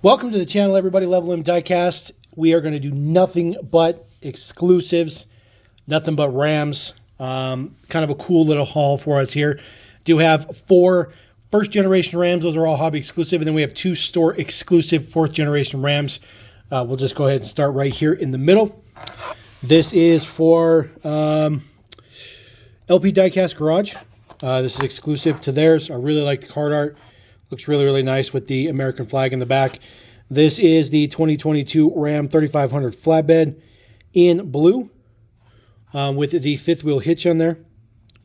Welcome to the channel, everybody. Level M Diecast. We are going to do nothing but exclusives, nothing but Rams. Kind of a cool little haul for us here. Do have 4 first-generation Rams. Those are all hobby exclusive. And then we have 2 store exclusive fourth-generation Rams. We'll just go ahead and start right here in the middle. This is for LP Diecast Garage. This is exclusive to theirs. I really like the card art. Looks really, really nice with the American flag in the back. This is the 2022 Ram 3500 flatbed in blue with the 5th wheel hitch on there,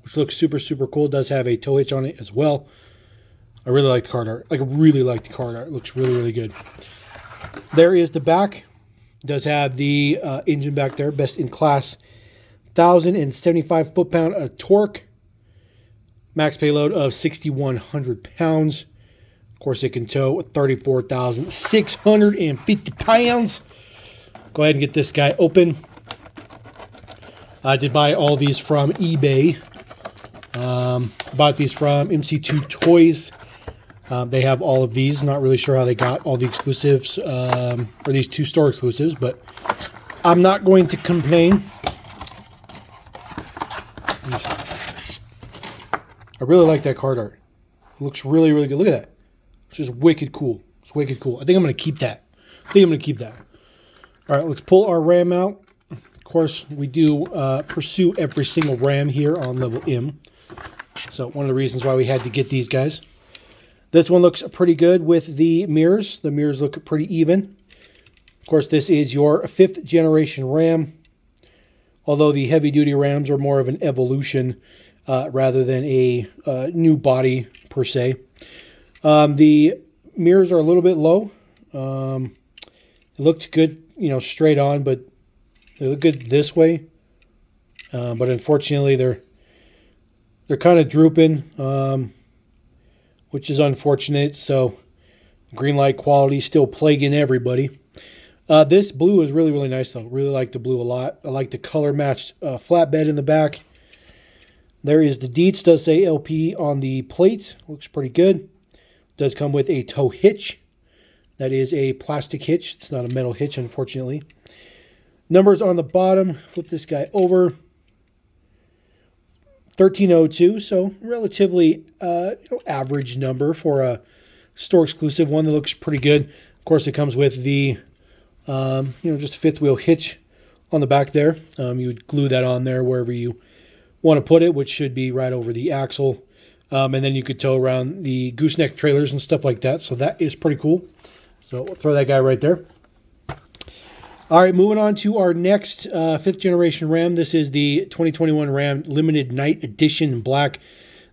which looks super, super cool. It does have a tow hitch on it as well. I really like the card art. Like, I really like the card art. It looks really, really good. There is the back. It does have the engine back there. Best in class. 1,075 foot-pound of torque. Max payload of 6,100 pounds. Of course, it can tow 34,650 pounds. Go ahead and get this guy open. I did buy all these from eBay. Bought these from MC2 Toys. They have all of these. Not really sure how they got all the exclusives, or these 2 store exclusives, but I'm not going to complain. I really like that card art. It looks really, really good. Look at that. It's just wicked cool. It's wicked cool. I think I'm going to keep that. All right, let's pull our Ram out. Of course, we do pursue every single Ram here on level M. So one of the reasons why we had to get these guys. This one looks pretty good with the mirrors. The mirrors look pretty even. Of course, this is your 5th generation Ram. Although the heavy-duty Rams are more of an evolution rather than a new body per se. The mirrors are a little bit low. It looked good, you know, straight on, but they look good this way. But unfortunately, they're kind of drooping, which is unfortunate. So, Greenlight quality still plaguing everybody. This blue is really, really nice, though. Really like the blue a lot. I like the color-matched flatbed in the back. There is the deets. Does say LP on the plate. Looks pretty good. Does come with a tow hitch. That is a plastic hitch. It's not a metal hitch, unfortunately. Numbers on the bottom. Flip this guy over. 1302. So relatively average number for a store exclusive one that looks pretty good. Of course, it comes with the just a 5th wheel hitch on the back there. You would glue that on there wherever you want to put it, which should be right over the axle. And then you could tow around the gooseneck trailers and stuff like that. So that is pretty cool. So we'll throw that guy right there. All right, moving on to our next 5th generation Ram. This is the 2021 Ram Limited Night Edition in black.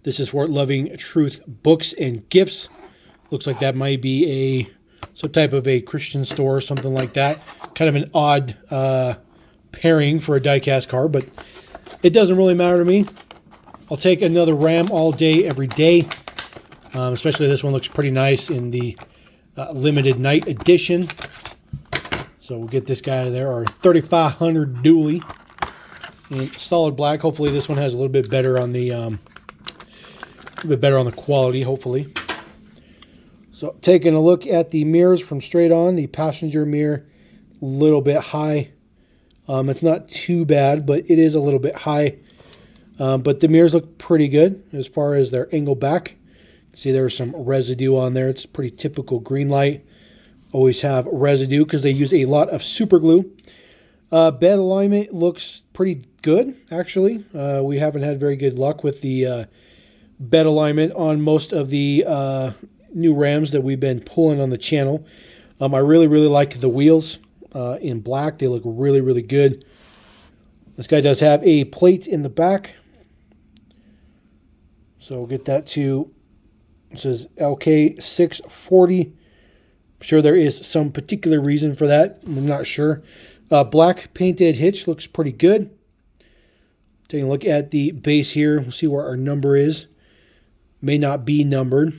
This is for Loving Truth Books and Gifts. Looks like that might be some type of a Christian store or something like that. Kind of an odd pairing for a diecast car, but it doesn't really matter to me. I'll take another Ram all day, every day. Especially this one looks pretty nice in the limited night edition. So we'll get this guy out of there. Our 3500 dually in solid black. Hopefully this one has a little bit better on the quality. Hopefully. So taking a look at the mirrors from straight on, the passenger mirror, a little bit high. It's not too bad, but it is a little bit high. But the mirrors look pretty good as far as their angle back. See, there's some residue on there. It's pretty typical Greenlight. Always have residue because they use a lot of super glue. Bed alignment looks pretty good, actually. We haven't had very good luck with the bed alignment on most of the new Rams that we've been pulling on the channel. I really, really like the wheels in black. They look really, really good. This guy does have a plate in the back. So we'll get that to, it says LK640. I'm sure there is some particular reason for that. I'm not sure. Black painted hitch looks pretty good. Taking a look at the base here. We'll see where our number is. May not be numbered.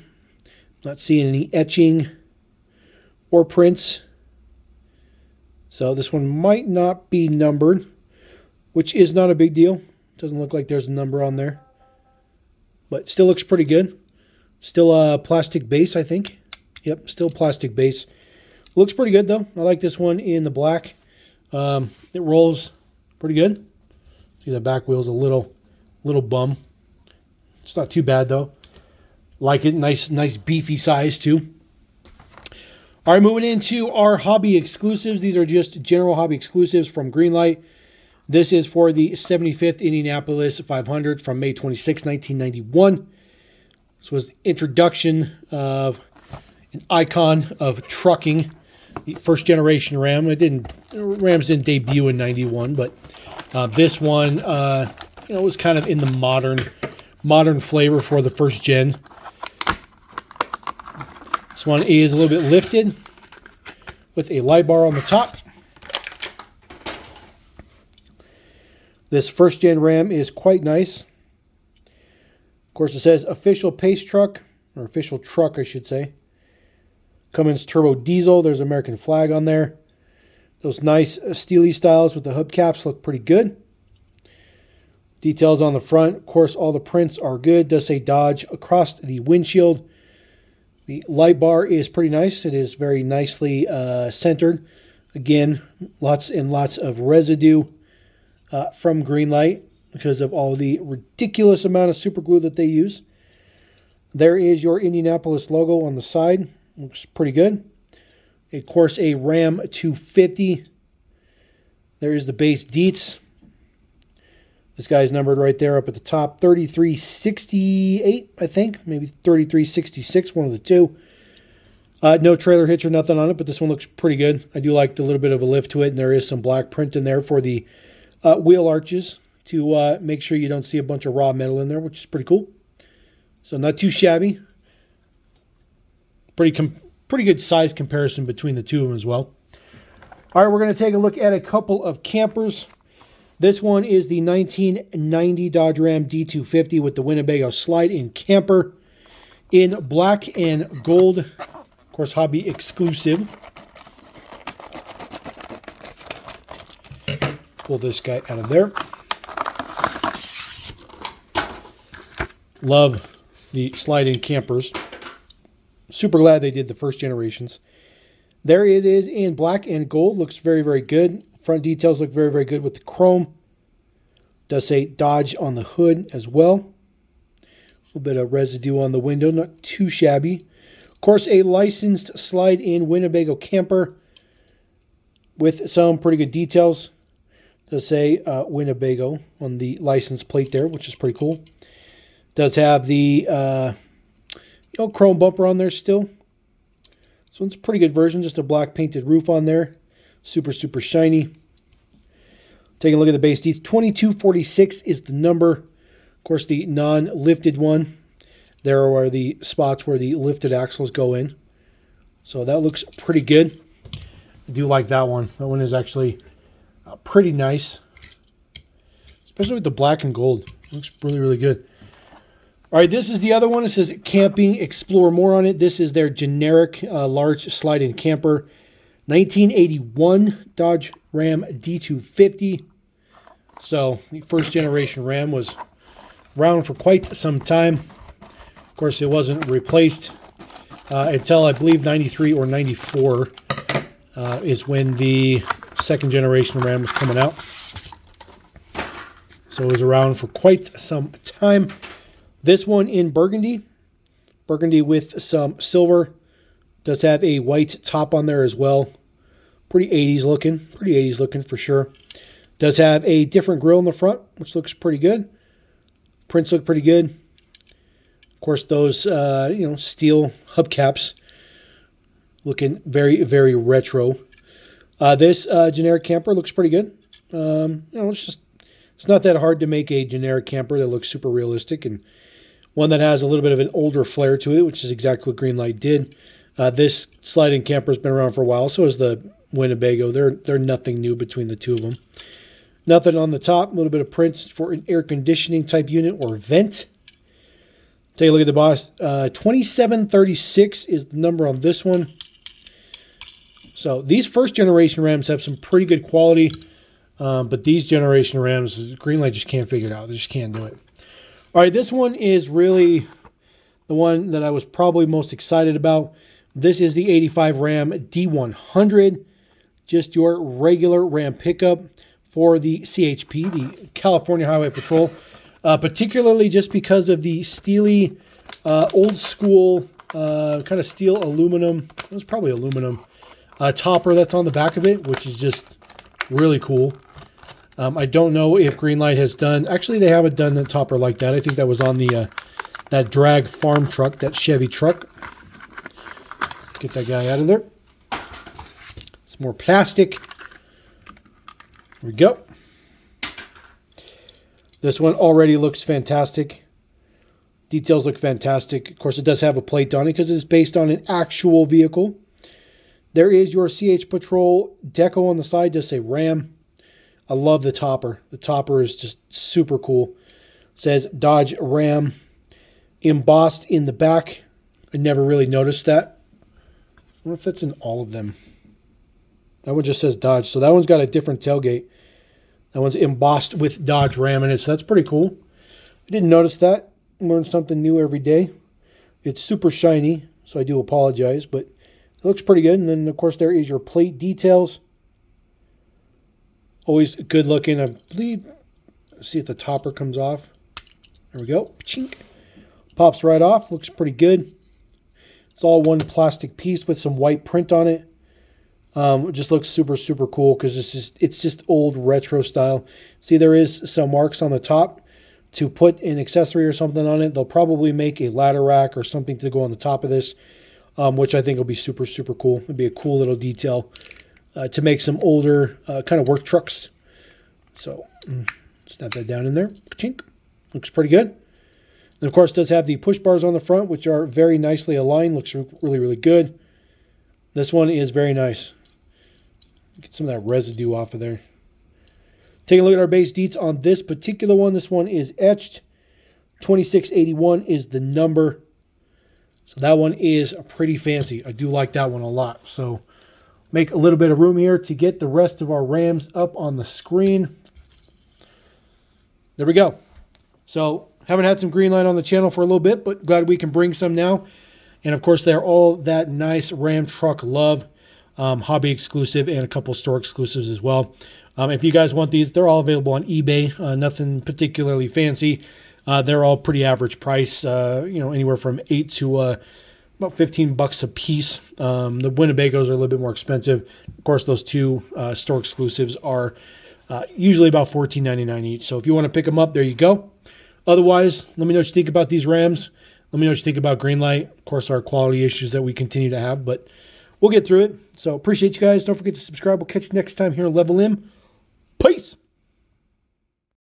Not seeing any etching or prints. So this one might not be numbered, which is not a big deal. Doesn't look like there's a number on there. But still looks pretty good. Still a plastic base, I think. Yep, still plastic base. Looks pretty good though. I like this one in the black. It rolls pretty good. See, the back wheel's a little bum. It's not too bad though. Like it, nice beefy size too. All right, moving into our hobby exclusives. These are just general hobby exclusives from Greenlight. This is for the 75th Indianapolis 500 from May 26, 1991. This was the introduction of an icon of trucking, the first generation Ram. Rams didn't debut in 91, but this one, was kind of in the modern flavor for the first gen. This one is a little bit lifted with a light bar on the top. This first gen Ram is quite nice. Of course, it says official pace truck, or official truck, I should say. Cummins turbo diesel. There's American flag on there. Those nice steely styles with the hubcaps look pretty good. Details on the front. Of course, all the prints are good. Does say Dodge across the windshield. The light bar is pretty nice. It is very nicely centered. Again, lots and lots of residue from Greenlight because of all the ridiculous amount of super glue that they use. There is your Indianapolis logo on the side. Looks pretty good. Of course, a Ram 250. There is the base deets. This guy's numbered right there up at the top. 3368, I think. Maybe 3366, one of the two. No trailer hitch or nothing on it, but this one looks pretty good. I do like the little bit of a lift to it, and there is some black print in there for the wheel arches to make sure you don't see a bunch of raw metal in there, which is pretty cool. So not too shabby. Pretty good size comparison between the two of them as well. All right, we're going to take a look at a couple of campers. This one is the 1990 Dodge Ram D250 with the Winnebago slide-in camper in black and gold. Of course, hobby exclusive. Pull this guy out of there. Love the slide-in campers. Super glad they did the first generations. There it is in black and gold. Looks very, very good. Front details look very, very good with the chrome. Does say Dodge on the hood as well. A little bit of residue on the window. Not too shabby. Of course, a licensed slide-in Winnebago camper with some pretty good details. Does say Winnebago on the license plate there, which is pretty cool. Does have the chrome bumper on there still. This one's a pretty good version, just a black painted roof on there. Super, super shiny. Taking a look at the base deets. 2246 is the number. Of course, the non-lifted one. There are the spots where the lifted axles go in. So that looks pretty good. I do like that one. That one is actually pretty nice. Especially with the black and gold. It looks really, really good. All right, this is the other one. It says Camping, Explore More on it. This is their generic large slide-in camper. 1981 Dodge Ram D250. So the first generation Ram was around for quite some time. Of course, it wasn't replaced until I believe 93 or 94 is when the second generation Ram was coming out. So it was around for quite some time. This one in burgundy with some silver. Does have a white top on there as well. Pretty 80s looking for sure. Does have a different grille in the front, which looks pretty good. Prints look pretty good. Of course, those steel hubcaps looking very, very retro. This generic camper looks pretty good. It's not that hard to make a generic camper that looks super realistic, and one that has a little bit of an older flair to it, which is exactly what Greenlight did. This slide-in camper has been around for a while, so is the Winnebago. They're nothing new between the two of them. Nothing on the top. A little bit of prints for an air conditioning type unit or vent. Take a look at the box. 2736 is the number on this one. So these first generation Rams have some pretty good quality, but these generation Rams, Greenlight just can't figure it out. They just can't do it. All right, this one is really the one that I was probably most excited about. This is the 85 Ram D100, just your regular Ram pickup for the CHP, the California Highway Patrol, particularly just because of the steely, old school, kind of steel aluminum, it was probably aluminum, topper that's on the back of it, which is just really cool. I don't know if Greenlight has done, actually they haven't done a topper like that. I think that was on the that drag farm truck, that Chevy truck. Get that guy out of there. Some more plastic. Here we go. This one already looks fantastic. Details look fantastic. Of course, it does have a plate on it because it's based on an actual vehicle. There is your CH Patrol deco on the side. Does say Ram. I love the topper. The topper is just super cool. It says Dodge Ram embossed in the back. I never really noticed that. I wonder if that's in all of them. That one just says Dodge. So that one's got a different tailgate. That one's embossed with Dodge Ram in it. So that's pretty cool. I didn't notice that. Learn something new every day. It's super shiny, so I do apologize, but it looks pretty good. And then, of course, there is your plate details. Always good looking. I believe, see if the topper comes off. There we go. Chink. Pops right off. Looks pretty good. It's all one plastic piece with some white print on it. It just looks super, super cool because it's just old retro style. See, there is some marks on the top to put an accessory or something on it. They'll probably make a ladder rack or something to go on the top of this, which I think will be super, super cool. It'll be a cool little detail to make some older kind of work trucks. So, snap that down in there. Chink. Looks pretty good. And of course, it does have the push bars on the front, which are very nicely aligned. Looks really, really good. This one is very nice. Get some of that residue off of there. Taking a look at our base deets on this particular one. This one is etched. 2681 is the number. So that one is pretty fancy. I do like that one a lot. So make a little bit of room here to get the rest of our Rams up on the screen. There we go. So haven't had some Greenlight on the channel for a little bit, but glad we can bring some now. And of course, they're all that nice Ram truck love. Hobby exclusive and a couple store exclusives as well. If you guys want these, they're all available on eBay. Nothing particularly fancy. They're all pretty average price. Anywhere from $8 to about $15 a piece. The Winnebagos are a little bit more expensive. Of course, those two store exclusives are usually about $14.99 each. So if you want to pick them up, there you go. Otherwise, let me know what you think about these Rams. Let me know what you think about Greenlight. Of course, our quality issues that we continue to have, but we'll get through it. So appreciate you guys. Don't forget to subscribe. We'll catch you next time here on Level M. Peace.